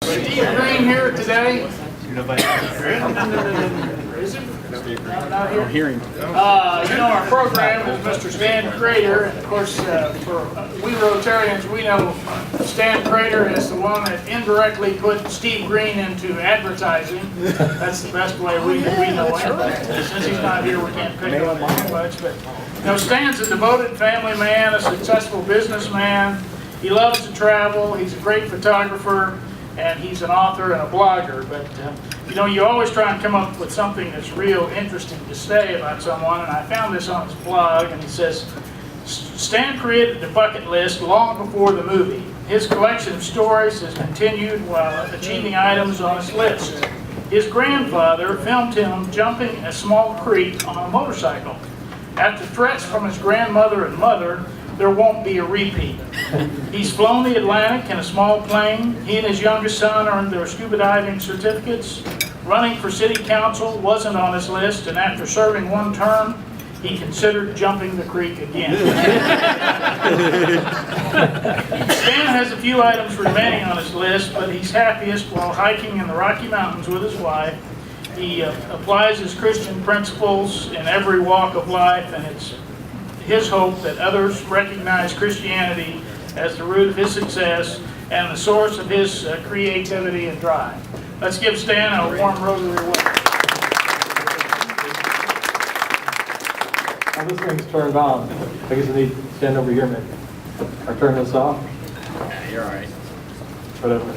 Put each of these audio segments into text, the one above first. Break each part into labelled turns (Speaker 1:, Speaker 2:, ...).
Speaker 1: Steve Green here today. Is it? Not here.
Speaker 2: I'm hearing.
Speaker 1: Our program is Mr. Stan Crader, and of course, for we Rotarians, we know Stan Crader is the one that indirectly put Steve Green into advertising. That's the best way we know him. Since he's not here, we can't pick on him too much. But Stan's a devoted family man, a successful businessman. He loves to travel. He's a great photographer, and he's an author and a blogger. But you always try and come up with something that's real interesting to say about someone, and I found this on his blog, and he says, Stan created the bucket list long before the movie. His collection of stories has continued while achieving items on his list. His grandfather filmed him jumping a small creek on a motorcycle. After threats from his grandmother and mother, there won't be a repeat. He's flown the Atlantic in a small plane. He and his youngest son earned their scuba diving certificates. Running for city council wasn't on his list, and after serving one term, he considered jumping the creek again. Stan has a few items remaining on his list, but he's happiest while hiking in the Rocky Mountains with his wife. He applies his Christian principles in every walk of life, and it's his hope that others recognize Christianity as the root of his success and the source of his creativity and drive. Let's give Stan a warm Rotary welcome.
Speaker 3: Now this thing's turned on. I guess I need to stand over here maybe. Or turn this off.
Speaker 2: Yeah, you're all right.
Speaker 3: Whatever.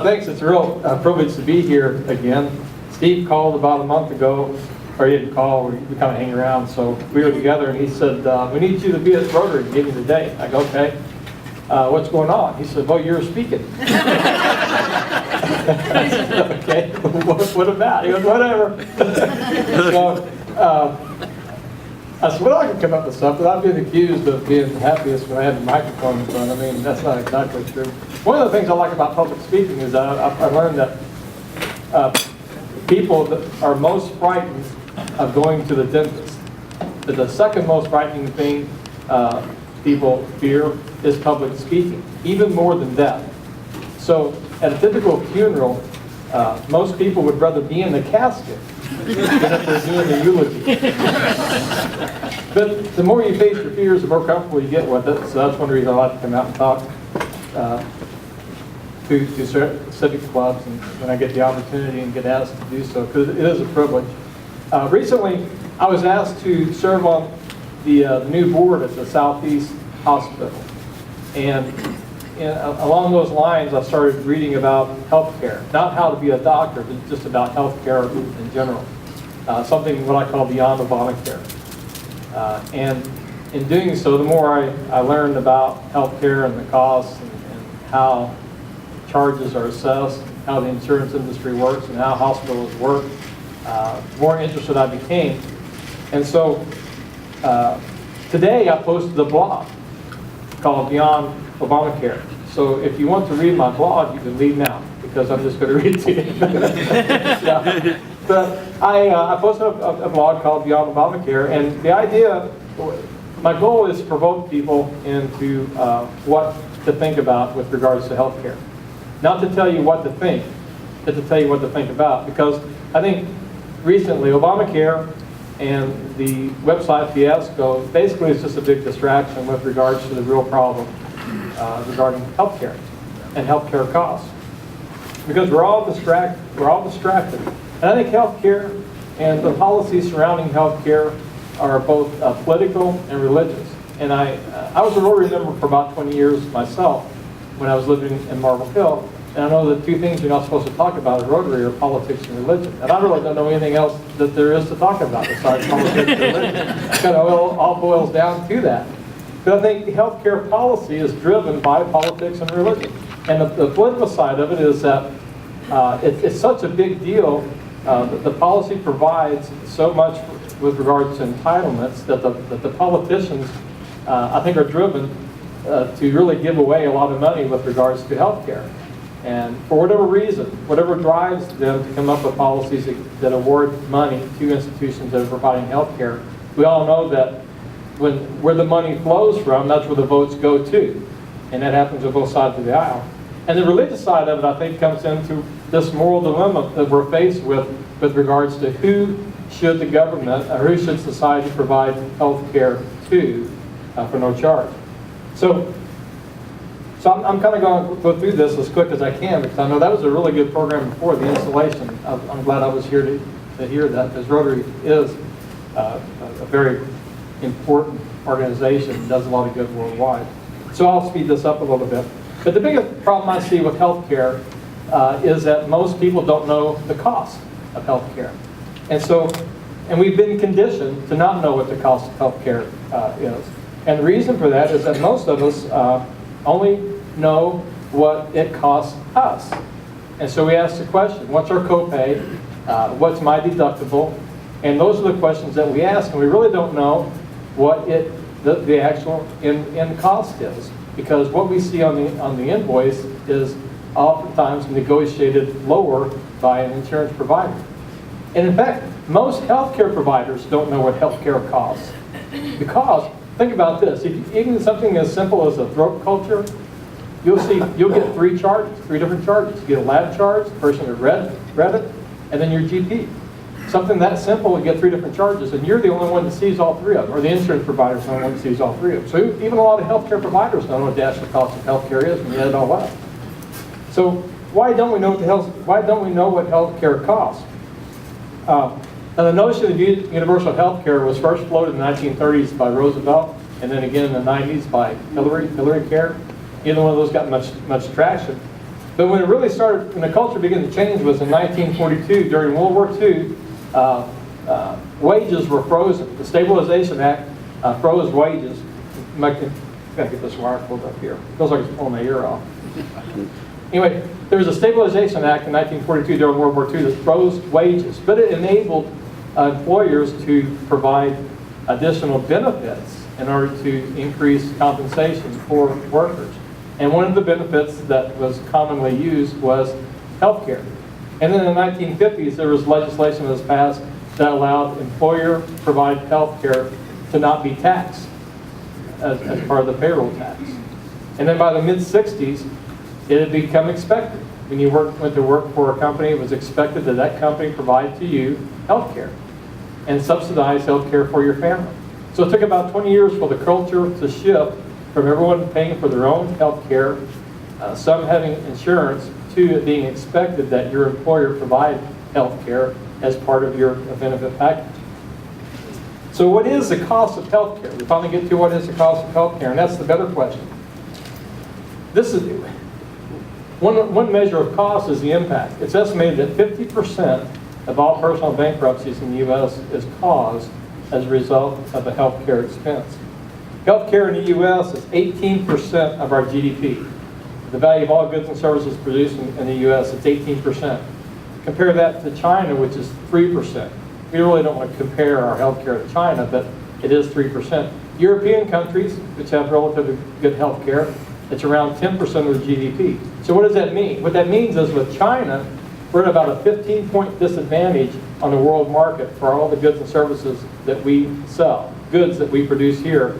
Speaker 3: Thanks. It's a real privilege to be here again. Steve called about a month ago. Or he didn't call, we kind of hang around, so we were together, and he said, we need you to be at Rotary and give me the date. I go, okay, what's going on? He said, well, you're speaking. I said, okay, what about? He goes, whatever. So, I said, well, I can come up with stuff, but I've been accused of being the happiest when I have the microphone in front. I mean, that's not exactly true. One of the things I like about public speaking is I learned that people that are most frightened of going to the dentist. But the second most frightening thing people fear is public speaking, even more than death. So at a typical funeral, most people would rather be in the casket than if they're doing the eulogy. But the more you face your fears, the more comfortable you get with it. So that's one reason I like to come out and talk to civic clubs, and when I get the opportunity and get asked to do so, because it is a privilege. Recently, I was asked to serve on the new board at the Southeast Hospital, and along those lines, I started reading about healthcare, not how to be a doctor, but just about healthcare in general, something what I call beyond Obamacare. And in doing so, the more I learned about healthcare and the costs and how charges are assessed, how the insurance industry works, and how hospitals work, the more interested I became. And so today I posted a blog called Beyond Obamacare. So if you want to read my blog, you can leave now, because I'm just going to read it to you. Yeah. But I posted a blog called Beyond Obamacare, and the idea, my goal is to provoke people into what to think about with regards to healthcare. Not to tell you what to think, but to tell you what to think about. Because I think recently Obamacare and the website fiasco basically is just a big distraction with regards to the real problem regarding healthcare and healthcare costs. Because we're all distracted. And I think healthcare and the policies surrounding healthcare are both political and religious. And I was a Rotary member for about 20 years myself when I was living in Marble Hill. And I know the two things you're not supposed to talk about at Rotary are politics and religion. And I really don't know anything else that there is to talk about besides politics and religion. It kind of all boils down to that. But I think the healthcare policy is driven by politics and religion. And the political side of it is that it's such a big deal. The policy provides so much with regards to entitlements that the politicians, I think, are driven to really give away a lot of money with regards to health care. And for whatever reason, whatever drives them to come up with policies that award money to institutions that are providing health care, we all know that where the money flows from, that's where the votes go to. And that happens on both sides of the aisle. And the religious side of it, I think, comes into this moral dilemma that we're faced with regards to who should the government or who should society provide health care to for no charge. So I'm kind of going to go through this as quick as I can, because I know that was a really good program before, the installation. I'm glad I was here to hear that, because Rotary is a very important organization, does a lot of good worldwide. So I'll speed this up a little bit. But the biggest problem I see with healthcare is that most people don't know the cost of healthcare. And we've been conditioned to not know what the cost of healthcare is. And the reason for that is that most of us only know what it costs us. And so we ask the question, what's our copay? What's my deductible? And those are the questions that we ask, and we really don't know what the actual end cost is. Because what we see on the invoice is oftentimes negotiated lower by an insurance provider. And in fact, most healthcare providers don't know what healthcare costs. Because, think about this, even something as simple as a throat culture, you'll get three different charges. You get a lab charge, the person that read it, and then your GP. Something that simple, you get three different charges, and you're the only one that sees all three of them, or the insurance provider is the only one that sees all three of them. So even a lot of healthcare providers don't know what the actual cost of healthcare is when you add it all up. So why don't we know what healthcare costs? Now the notion of universal healthcare was first floated in the 1930s by Roosevelt, and then again in the 90s by Hillary Care. Neither one of those got much traction. But when it really started, when the culture began to change, was in 1942 during World War II. Wages were frozen. The Stabilization Act froze wages. Gotta get this wire pulled up here. Feels like it's pulling my ear off. Anyway, there was a Stabilization Act in 1942 during World War II that froze wages, but it enabled employers to provide additional benefits in order to increase compensation for workers. And one of the benefits that was commonly used was health care. And then in the 1950s, there was legislation that was passed that allowed employer-provided health care to not be taxed as part of the payroll tax. And then by the mid-60s, it had become expected. When you went to work for a company, it was expected that that company provide to you health care and subsidize health care for your family. So it took about 20 years for the culture to shift from everyone paying for their own health care, some having insurance, to it being expected that your employer provide health care as part of your benefit package. So what is the cost of health care? We finally get to what is the cost of health care, and that's the better question. This is one measure of cost is the impact. It's estimated that 50% of all personal bankruptcies in the U.S. is caused as a result of a health care expense. Health care in the U.S. is 18% of our GDP. The value of all goods and services produced in the U.S., it's 18%. Compare that to China, which is 3%. We really don't want to compare our health care to China, but it is 3%. European countries, which have relatively good health care, it's around 10% of the GDP. So what does that mean? What that means is with China, we're at about a 15-point disadvantage on the world market for all the goods and services that we sell. Goods that we produce here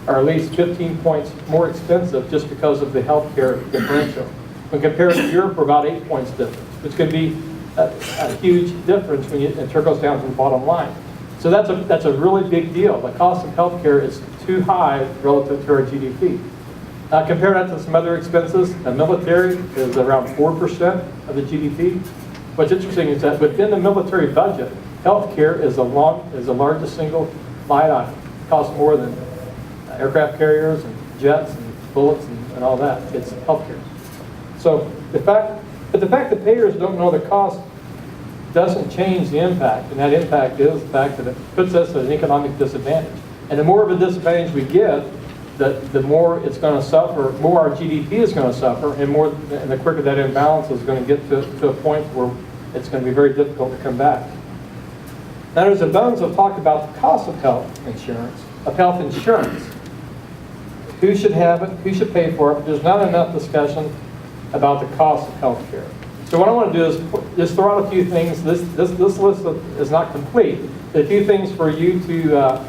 Speaker 3: are at least 15 points more expensive just because of the healthcare differential. When compared to Europe, we're about 8 points difference, which could be a huge difference when it trickles down to the bottom line. So that's a really big deal. The cost of healthcare is too high relative to our GDP. Compare that to some other expenses. The military is around 4% of the GDP. What's interesting is that within the military budget, healthcare is the largest single line item. It costs more than aircraft carriers and jets and bullets and all that. It's healthcare. So the fact that payers don't know the cost doesn't change the impact, and that impact is the fact that it puts us at an economic disadvantage. And the more of a disadvantage we get, the more it's going to suffer, more our GDP is going to suffer, and the quicker that imbalance is going to get to a point where it's going to be very difficult to come back. Now there's abundance of talk about the cost of health insurance. Who should have it? Who should pay for it? But there's not enough discussion about the cost of health care. So what I want to do is just throw out a few things. This list is not complete. A few things for you to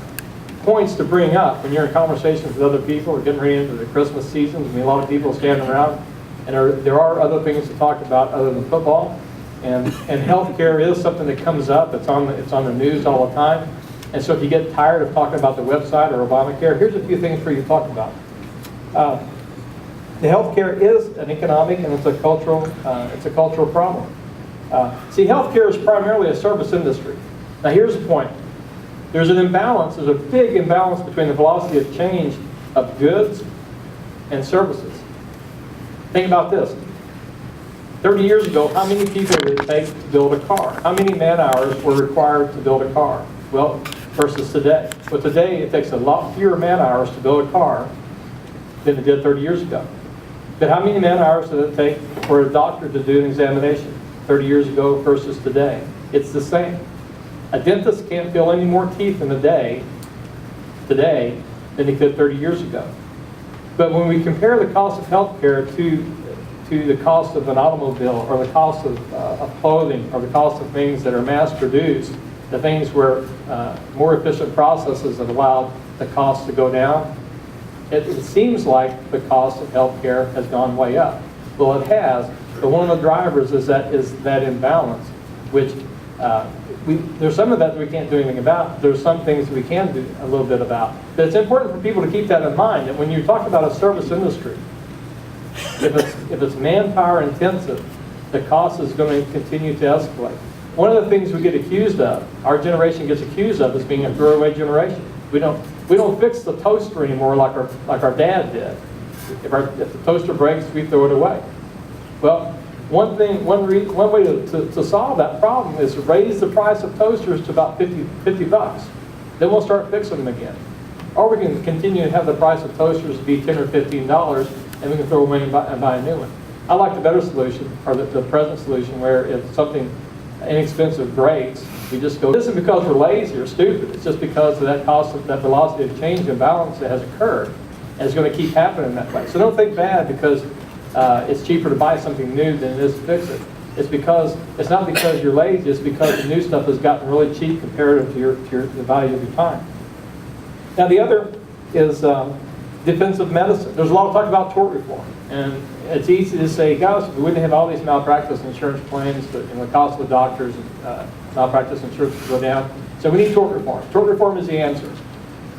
Speaker 3: points to bring up when you're in conversations with other people. We're getting ready into the Christmas season. I mean, a lot of people standing around And there are other things to talk about other than football. And healthcare is something that comes up. It's on the news all the time. And so if you get tired of talking about the website or Obamacare, here's a few things for you to talk about. The healthcare is an economic and it's a cultural problem. See, healthcare is primarily a service industry. Now here's the point. There's an imbalance, there's a big imbalance between the velocity of change of goods and services. Think about this. 30 years ago, how many people did it take to build a car? How many man hours were required to build a car? Well, versus today. Well, today it takes a lot fewer man hours to build a car than it did 30 years ago. But how many man hours did it take for a doctor to do an examination 30 years ago versus today? It's the same. A dentist can't fill any more teeth in a day today than he could 30 years ago. But when we compare the cost of healthcare to the cost of an automobile or the cost of clothing or the cost of things that are mass-produced, the things where more efficient processes have allowed the cost to go down, it seems like the cost of healthcare has gone way up. Well, it has, but one of the drivers is that imbalance, which there's some of that we can't do anything about. There's some things we can do a little bit about. But it's important for people to keep that in mind, that when you talk about a service industry, if it's manpower intensive, the cost is going to continue to escalate. One of the things we get accused of, our generation gets accused of, is being a throwaway generation. We don't fix the toaster anymore like our dad did. If the toaster breaks, we throw it away. Well, one way to solve that problem is to raise the price of toasters to about 50 bucks. Then we'll start fixing them again. Or we can continue to have the price of toasters be $10 or $15, and we can throw away and buy a new one. I like the better solution, or the present solution, where if something inexpensive breaks, we just go. This isn't because we're lazy or stupid. It's just because of that cost of that velocity of change and balance that has occurred, and it's going to keep happening that way. So don't think bad because it's cheaper to buy something new than it is to fix it. It's not because you're lazy. It's because the new stuff has gotten really cheap comparative to the value of your time. Now the other is defensive medicine. There's a lot of talk about tort reform, and it's easy to say, gosh, if we wouldn't have all these malpractice insurance claims, the cost of the doctors and malpractice insurance would go down. So we need tort reform. Tort reform is the answer.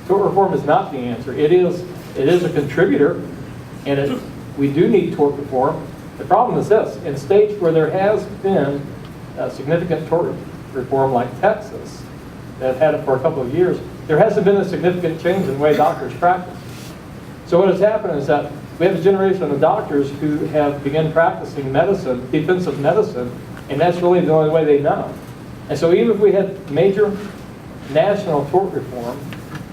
Speaker 3: Tort reform is not the answer. It is a contributor, and we do need tort reform. The problem is this: in states where there has been significant tort reform, like Texas, that have had it for a couple of years, there hasn't been a significant change in the way doctors practice. So what has happened is that we have a generation of doctors who have begun practicing medicine, defensive medicine, and that's really the only way they know. And so even if we had major national tort reform,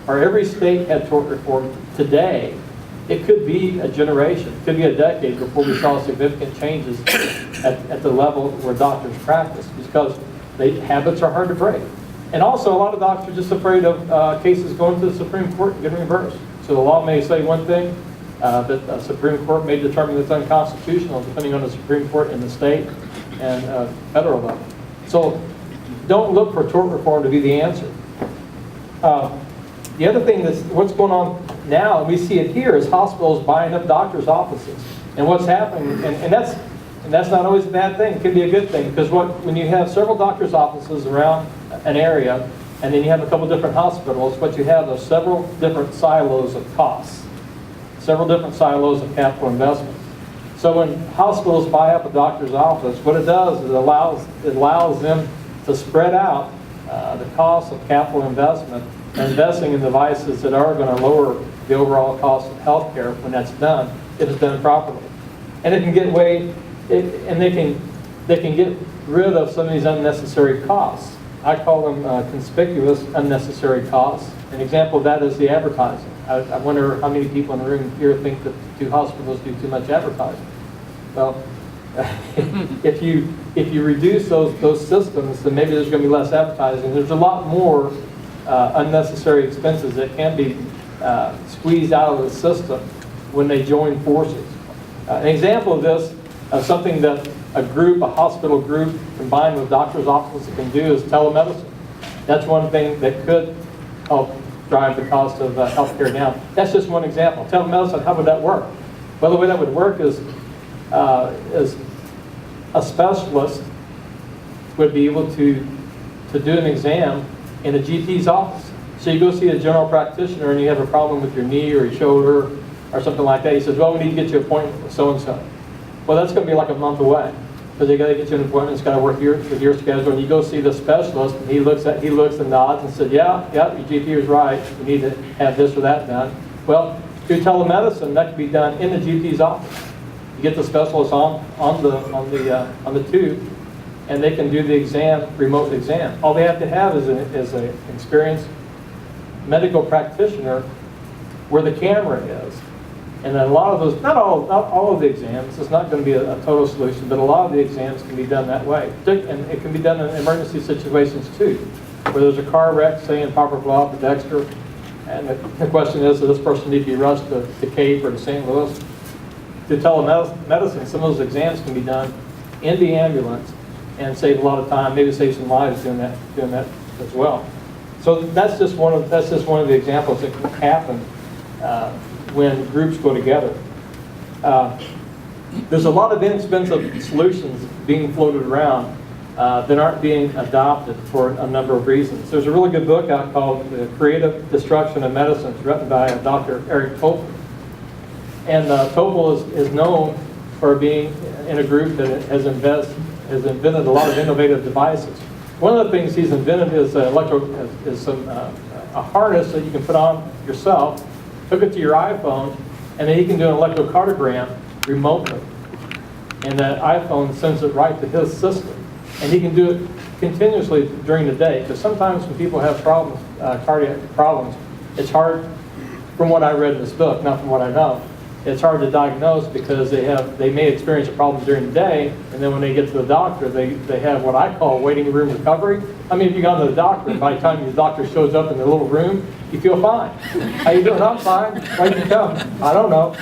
Speaker 3: or every state had tort reform today, it could be a generation, it could be a decade before we saw significant changes at the level where doctors practice, because habits are hard to break. And also, a lot of doctors are just afraid of cases going to the Supreme Court and getting reversed. So the law may say one thing, but the Supreme Court may determine it's unconstitutional, depending on the Supreme Court in the state and federal level. So don't look for tort reform to be the answer. The other thing that's what's going on now, and we see it here, is hospitals buying up doctors' offices. And what's happening, and that's not always a bad thing. It can be a good thing, because when you have several doctors' offices around an area, and then you have a couple different hospitals, what you have are several different silos of costs, several different silos of capital investment. So when hospitals buy up a doctor's office, what it does is it allows them to spread out the cost of capital investment and investing in devices that are going to lower the overall cost of healthcare when that's done, if it's done properly. And it can get they can get rid of some of these unnecessary costs. I call them conspicuous unnecessary costs. An example of that is the advertising. I wonder how many people in the room here think that two hospitals do too much advertising. Well, if you reduce those systems, then maybe there's going to be less advertising. There's a lot more unnecessary expenses that can be squeezed out of the system when they join forces. An example of this, something that a hospital group combined with doctor's offices can do, is telemedicine. That's one thing that could help drive the cost of healthcare down. That's just one example. Telemedicine, how would that work? Well, the way that would work is is a specialist would be able to do an exam in a GP's office. So you go see a general practitioner and you have a problem with your knee or your shoulder or something like that. He says, well, we need to get you an appointment with so-and-so. Well, that's going to be like a month away because they got to get you an appointment. It's got to work with your schedule. And you go see the specialist and he looks and nods and said, yeah, your GP was right. You need to have this or that done. Well, through telemedicine, that can be done in the GP's office. You get the specialist on the tube, and they can do the exam, remote exam. All they have to have is an experienced medical practitioner where the camera is. And then a lot of those, not all of the exams, it's not going to be a total solution, but a lot of the exams can be done that way. And it can be done in emergency situations too, where there's a car wreck, say in Poplar Bluff or Dexter, and the question is, does this person need to be rushed to Cape or to St. Louis? To telemedicine, some of those exams can be done in the ambulance and save a lot of time, maybe save some lives doing that as well. So that's just one of the examples that can happen when groups go together. There's a lot of inexpensive solutions being floated around that aren't being adopted for a number of reasons. There's a really good book out called The Creative Destruction of Medicine. It's written by Dr. Eric Topol. And Topol is known for being in a group that has invented a lot of innovative devices. One of the things he's invented is a harness that you can put on yourself, hook it to your iPhone, and then he can do an electrocardiogram remotely. And that iPhone sends it right to his system. And he can do it continuously during the day, because sometimes when people have problems, cardiac problems, it's hard, from what I read in this book, not from what I know, it's hard to diagnose because they may experience a problem during the day, and then when they get to the doctor, they have what I call waiting room recovery. I mean, if you go to the doctor, and by the time the doctor shows up in the little room, you feel fine. How you doing? I'm fine. Why did you come? I don't know.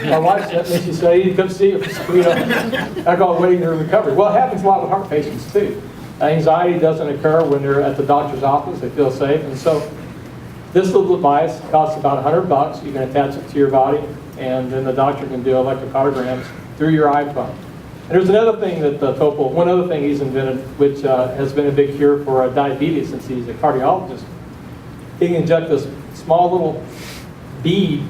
Speaker 3: My wife sent me, she said, you come see you. I call it waiting room recovery. Well, it happens a lot with heart patients too. Anxiety doesn't occur when they're at the doctor's office. They feel safe. And so this little device costs about $100. You can attach it to your body, and then the doctor can do electrocardiograms through your iPhone. And there's another thing that one other thing he's invented, which has been a big cure for diabetes, since he's a cardiologist. He can inject this small little bead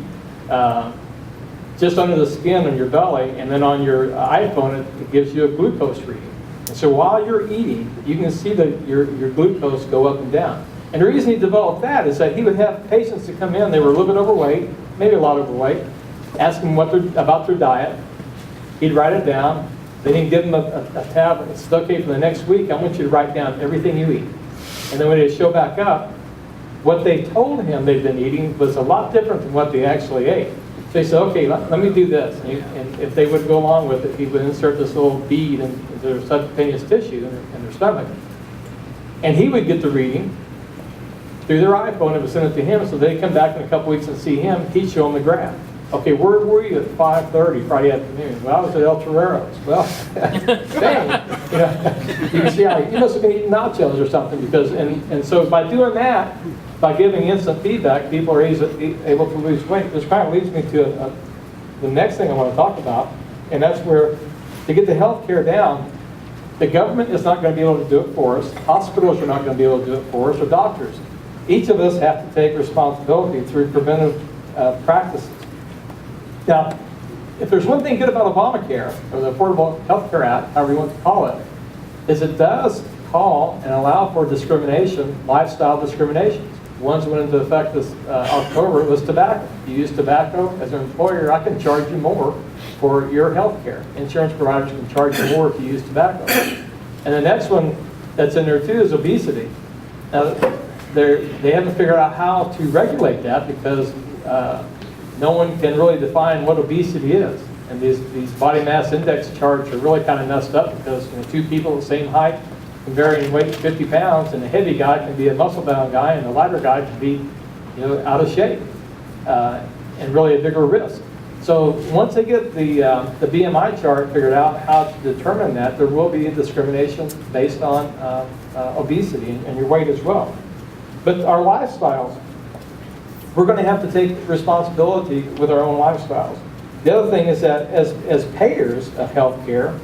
Speaker 3: just under the skin on your belly, and then on your iPhone it gives you a glucose reading. And so while you're eating, you can see your glucose go up and down. And the reason he developed that is that he would have patients that come in, they were a little bit overweight, maybe a lot overweight, ask them about their diet. He'd write it down. Then he'd give them a tablet. It's okay for the next week. I want you to write down everything you eat. And then when they show back up, what they told him they'd been eating was a lot different than what they actually ate. So he said, okay, let me do this. And if they would go along with it, he would insert this little bead into their subcutaneous tissue in their stomach. And he would get the reading through their iPhone. It was sent it to him, so they'd come back in a couple weeks and see him. He'd show them the graph. Okay, where were you at 5:30 Friday afternoon? Well, I was at El Torrero's. Well, dang. You can see how you must have been eating nachos or something, because and so by doing that, by giving instant feedback, people are able to lose weight. This kind of leads me to the next thing I want to talk about, and that's where to get the health care down, the government is not going to be able to do it for us. Hospitals are not going to be able to do it for us, or doctors. Each of us have to take responsibility through preventive practices. Now, if there's one thing good about Obamacare, or the Affordable Health Care Act, however you want to call it, is it does call and allow for discrimination, lifestyle discriminations. Ones that went into effect this October was tobacco. You use tobacco as an employer, I can charge you more for your health care. Insurance providers can charge you more if you use tobacco. And the next one that's in there too is obesity. Now, they haven't figured out how to regulate that because no one can really define what obesity is. And these body mass index charts are really kind of messed up because two people the same height can vary in weight 50 pounds, and the heavy guy can be a muscle-bound guy, and the lighter guy can be out of shape and really a bigger risk. So once they get the BMI chart figured out how to determine that, there will be a discrimination based on obesity and your weight as well. But our lifestyles, we're going to have to take responsibility with our own lifestyles. The other thing is that as payers of healthcare,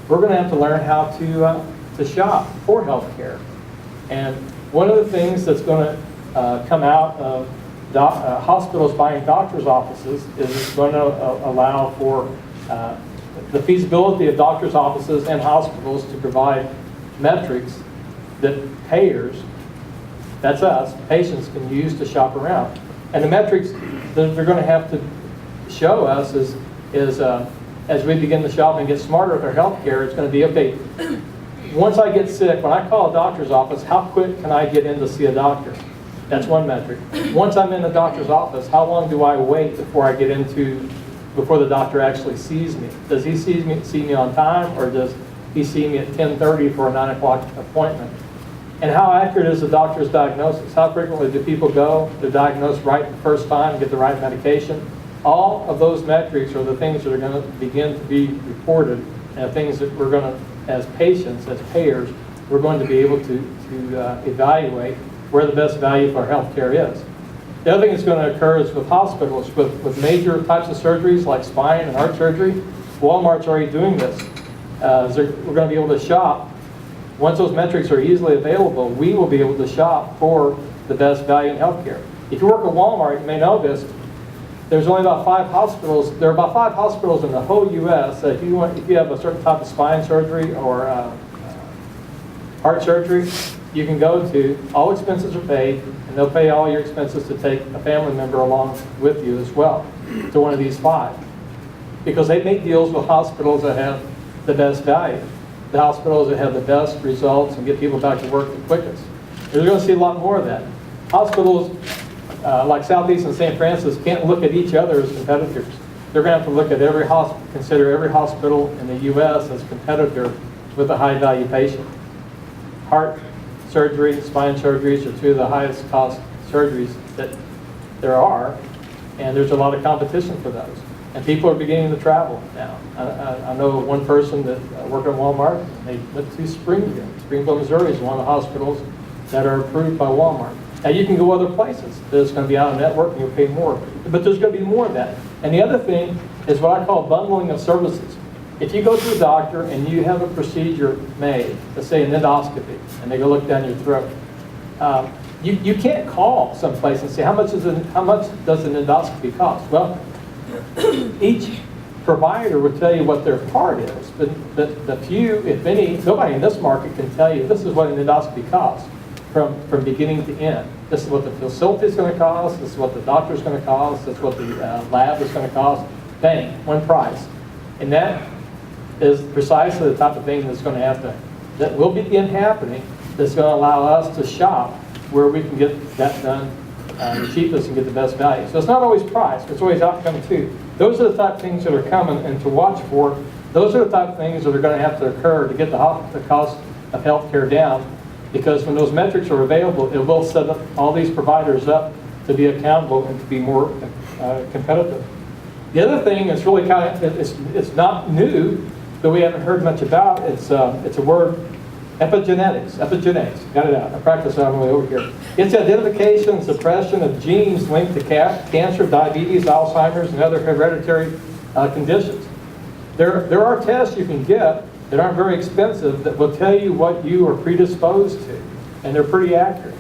Speaker 3: we're going to have to learn how to shop for healthcare. And one of the things that's going to come out of hospitals buying doctors' offices is it's going to allow for the feasibility of doctors' offices and hospitals to provide metrics that payers, that's us, patients can use to shop around. And the metrics that they're going to have to show us is as we begin to shop and get smarter with our health care, it's going to be, okay, once I get sick, when I call a doctor's office, how quick can I get in to see a doctor? That's one metric. Once I'm in the doctor's office, how long do I wait before I get before the doctor actually sees me? Does he see me on time, or does he see me at 10:30 for a 9 o'clock appointment? And how accurate is the doctor's diagnosis? How frequently do people go? They're diagnosed right the first time, get the right medication? All of those metrics are the things that are going to begin to be reported, and things that we're going to, as patients, as payers, we're going to be able to evaluate where the best value for our health care is. The other thing that's going to occur is with hospitals, with major types of surgeries like spine and heart surgery. Walmart's already doing this. We're going to be able to shop. Once those metrics are easily available, we will be able to shop for the best value in healthcare. If you work at Walmart, you may know this, there's only about 5 hospitals. There are about 5 hospitals in the whole U.S. that if you have a certain type of spine surgery or heart surgery, you can go to. All expenses are paid, and they'll pay all your expenses to take a family member along with you as well to one of these 5. Because they make deals with hospitals that have the best value, the hospitals that have the best results and get people back to work the quickest. You're going to see a lot more of that. Hospitals like Southeast and St. Francis can't look at each other as competitors. They're going to have to look at consider every hospital in the U.S. as a competitor with a high-value patient. Heart surgery, spine surgeries are 2 of the highest cost surgeries that there are, and there's a lot of competition for those. And people are beginning to travel now. I know one person that worked at Walmart, they went to Springville. Springville, Missouri is one of the hospitals that are approved by Walmart. Now you can go other places. There's going to be out of network and you'll pay more. But there's going to be more of that. And the other thing is what I call bundling of services. If you go to a doctor and you have a procedure made, let's say an endoscopy, and they go look down your throat, you can't call someplace and say, how much does an endoscopy cost? Well, each provider will tell you what their part is, but the few, if any, nobody in this market can tell you this is what an endoscopy costs from beginning to end. This is what the facility is going to cost, this is what the doctor is going to cost, this is what the lab is going to cost. Bang, one price. And that is precisely the type of thing that's going to happen, that will begin happening, that's going to allow us to shop where we can get that done the cheapest and get the best value. So it's not always price, it's always outcome too. Those are the type of things that are coming and to watch for. Those are the type of things that are going to have to occur to get the cost of healthcare down, because when those metrics are available, it will set up all these providers up to be accountable and to be more competitive. The other thing is really it's not new, that we haven't heard much about. It's a word, epigenetics. Got it out. I practice on my way over here. It's the identification and suppression of genes linked to cancer, diabetes, Alzheimer's, and other hereditary conditions. There are tests you can get that aren't very expensive that will tell you what you are predisposed to, and they're pretty accurate.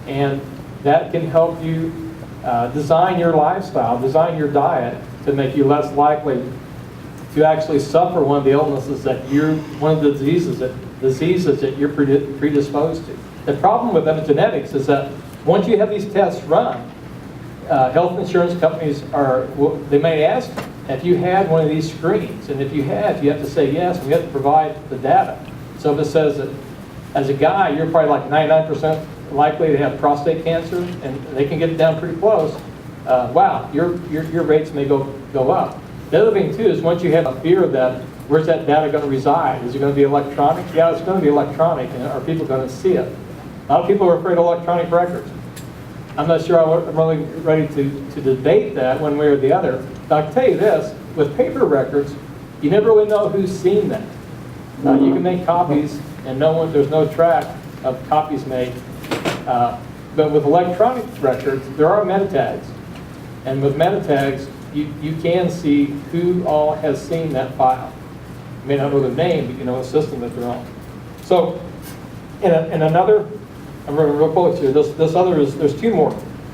Speaker 3: And that can help you design your lifestyle, design your diet to make you less likely to actually suffer one of the illnesses one of the diseases that you're predisposed to. The problem with epigenetics is that once you have these tests run, health insurance companies they may ask you, have you had one of these screens? And if you have to say yes, and you have to provide the data. So if it says that as a guy, you're probably like 99% likely to have prostate cancer, and they can get it down pretty close, wow, your rates may go up. The other thing too is once you have a fear of that, where's that data going to reside? Is it going to be electronic? Yeah, it's going to be electronic, and are people going to see it? A lot of people are afraid of electronic records. I'm not sure I'm really ready to debate that one way or the other. But I can tell you this, with paper records, you never really know who's seen that. You can make copies, and there's no track of copies made. But with electronic records, there are meta tags. And with meta tags, you can see who all has seen that file. You may not know the name, but you know the system that they're on. So, in another, I'm running real close here, this other is, there's two more.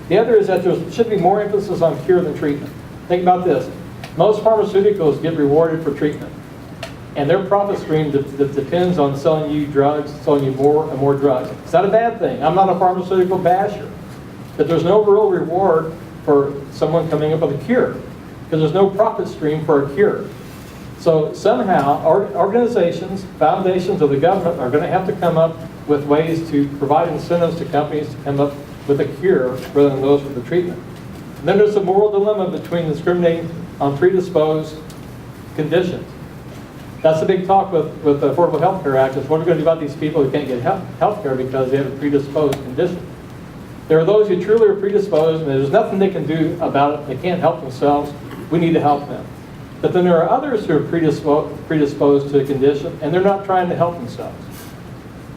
Speaker 3: The other is that there should be more emphasis on cure than treatment. Think about this. Most pharmaceuticals get rewarded for treatment. And their profit stream depends on selling you drugs, selling you more and more drugs. It's not a bad thing. I'm not a pharmaceutical basher. But there's no real reward for someone coming up with a cure, because there's no profit stream for a cure. So somehow, organizations, foundations of the government are going to have to come up with ways to provide incentives to companies to come up with a cure rather than those with the treatment. And then there's a moral dilemma between discriminating on predisposed conditions. That's the big talk with the Affordable Health Care Act, is what are we going to do about these people who can't get health care because they have a predisposed condition. There are those who truly are predisposed, and there's nothing they can do about it. They can't help themselves. We need to help them. But then there are others who are predisposed to a condition, and they're not trying to help themselves.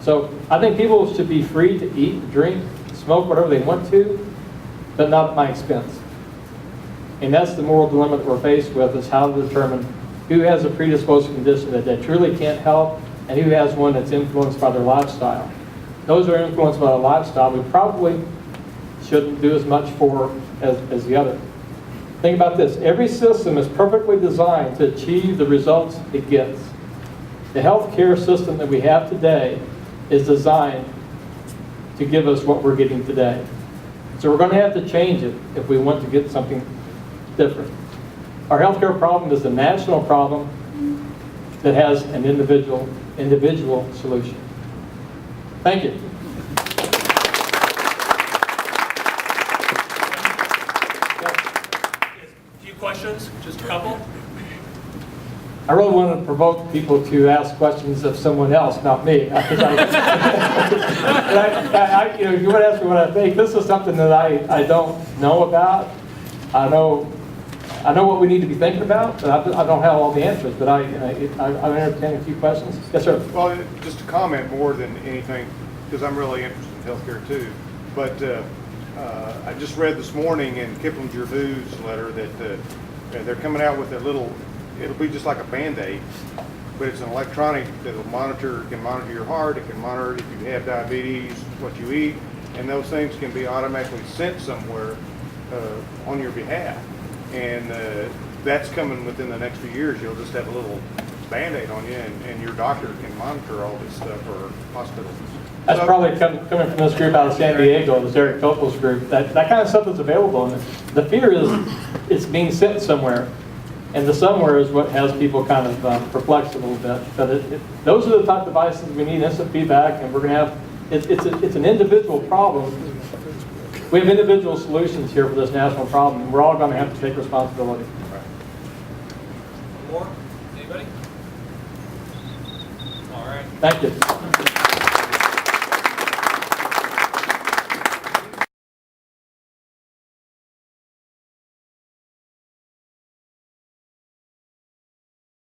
Speaker 3: So I think people should be free to eat, drink, smoke, whatever they want to, but not at my expense. And that's the moral dilemma that we're faced with, is how to determine who has a predisposed condition that they truly can't help, and who has one that's influenced by their lifestyle. Those who are influenced by their lifestyle, we probably shouldn't do as much for as the other. Think about this. Every system is perfectly designed to achieve the results it gets. The healthcare system that we have today is designed to give us what we're getting today. So we're going to have to change it if we want to get something different. Our healthcare problem is a national problem that has an individual solution. Thank you.
Speaker 2: Questions? Just a couple?
Speaker 3: I really want to provoke people to ask questions of someone else, not me. You want to ask me what I think. This is something that I don't know about. I know what we need to be thinking about, but I don't have all the answers. But I'm entertaining a few questions. Yes, sir.
Speaker 4: Well, just to comment more than anything, because I'm really interested in healthcare too. But I just read this morning in Kiplinger News letter that they're coming out with a little, it'll be just like a Band-Aid, but it's an electronic that can monitor your heart, it can monitor if you have diabetes, what you eat, and those things can be automatically sent somewhere on your behalf. And that's coming within the next few years. You'll just have a little Band-Aid on you, and your doctor can monitor all this stuff, or hospital.
Speaker 3: That's probably coming from this group out of San Diego, this Eric Topol's group. That kind of stuff is available. And the fear is it's being sent somewhere. And the somewhere is what has people kind of perplexed a little bit. But those are the type of devices we need instant feedback, and we're going to have, it's an individual problem. We have individual solutions here for this national problem, and we're all going to have to take responsibility.
Speaker 2: More? Anybody? All right.
Speaker 3: Thank you.